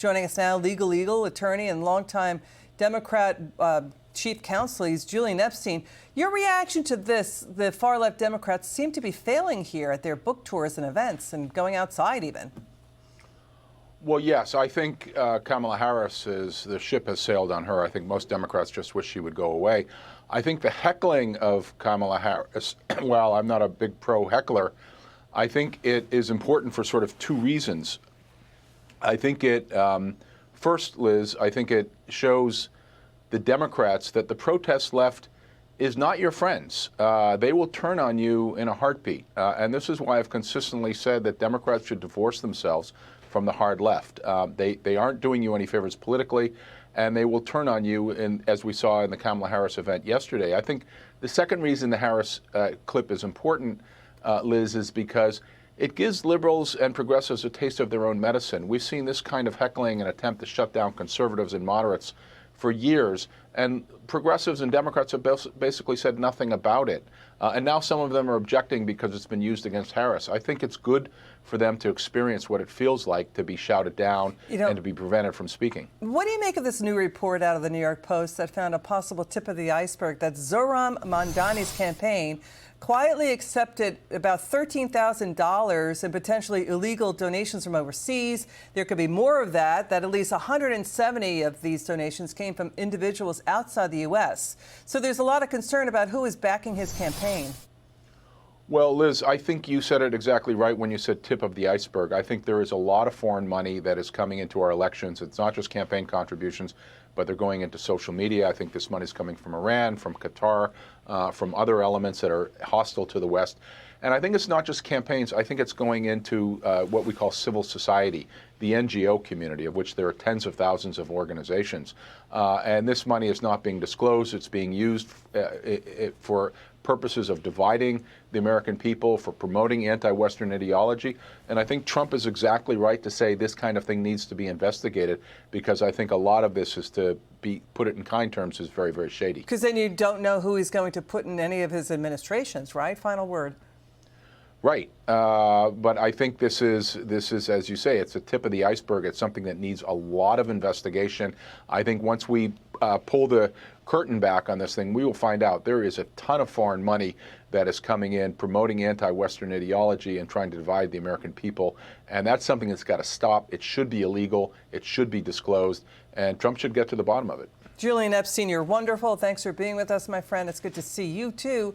Joining us now, legal attorney and longtime Democrat chief counsel, he's Julian Epstein. Your reaction to this, the far-left Democrats seem to be failing here at their book tours and events and going outside even. Well, yes, I think Kamala Harris the ship has sailed on her. I think most Democrats just wish she would go away. I think the heckling of Kamala Harris, while I'm not a big pro-heckler, I think it is important for sort of two reasons. I think first, Liz, I think it shows the Democrats that the protest left is not your friends. They will turn on you in a heartbeat. And this is why I've consistently said that Democrats should divorce themselves from the hard left. They aren't doing you any favors politically, and they will turn on you, as we saw in the Kamala Harris event yesterday. I think the second reason the Harris clip is important, Liz, is because it gives liberals and progressives a taste of their own medicine. We've seen this kind of heckling and attempt to shut down conservatives and moderates for years, and progressives and Democrats have basically said nothing about it. And now some of them are objecting because it's been used against Harris. I think it's good for them to experience what it feels like to be shouted down and to be prevented from speaking. What do you make of this new report out of the New York Post that found a possible tip of the iceberg that Zohran Mamdani's campaign quietly accepted about $13,000 in potentially illegal donations from overseas? There could be more of that at least 170 of these donations came from individuals outside the U.S. So there's a lot of concern about who is backing his campaign. Well, Liz, I think you said it exactly right when you said tip of the iceberg. I think there is a lot of foreign money that is coming into our elections. It's not just campaign contributions, but they're going into social media. I think this money is coming from Iran, from Qatar, from other elements that are hostile to the West. And I think it's not just campaigns. I think it's going into what we call civil society, the NGO community, of which there are tens of thousands of organizations. And this money is not being disclosed. It's being used for purposes of dividing the American people, for promoting anti-Western ideology. And I think Trump is exactly right to say this kind of thing needs to be investigated, because I think a lot of this is, to put it in kind terms, is very, very shady. Because then you don't know who he's going to put in any of his administrations, right? Final word. Right. But I think this is, as you say, it's a tip of the iceberg. It's something that needs a lot of investigation. I think once we pull the curtain back on this thing, we will find out there is a ton of foreign money that is coming in, promoting anti-Western ideology and trying to divide the American people. And that's something that's got to stop. It should be illegal. It should be disclosed. And Trump should get to the bottom of it. Julian Epstein, you're wonderful. Thanks for being with us, my friend. It's good to see you, too.